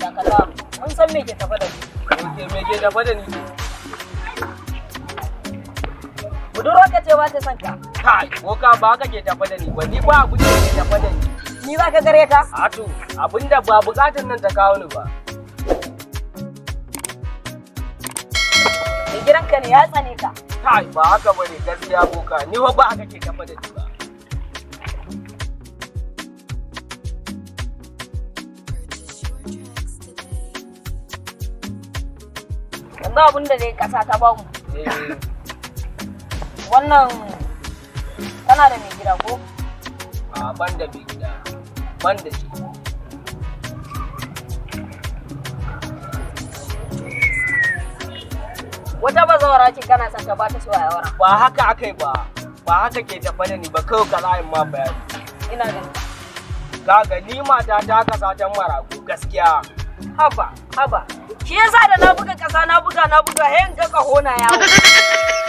dakata mun san me ke tafa da ni. Me ke tafa da ni? Budurwa ka ce ba ta son ka. Kai, boka ba ka ke tafa da ni ba, ni ba abin da ke tafa da ni. Ni za ka gare ta? Ato, abinda ba bukatar nan ta kawo ni ba. Mai gidanka ne ya tsane ka. Kai, ba haka bane gaskiya boka, ni ba haka ke tafa da ni ba. Yanzu abin da dai kasa ta bamu. Wannan kana da mai gida ko? A ban da mai gida, ban da shi. Wata bazawara ce kana son ka ba ta so a yawara. Ba haka akai ba, ba haka ke tafa da ni ba, kawai ka za ma bayani. Ina da Kaga ni mata ta kasa ta marago gaskiya. haba. Shi yasa da na buga kasa na buga he in ga kaho na yawo.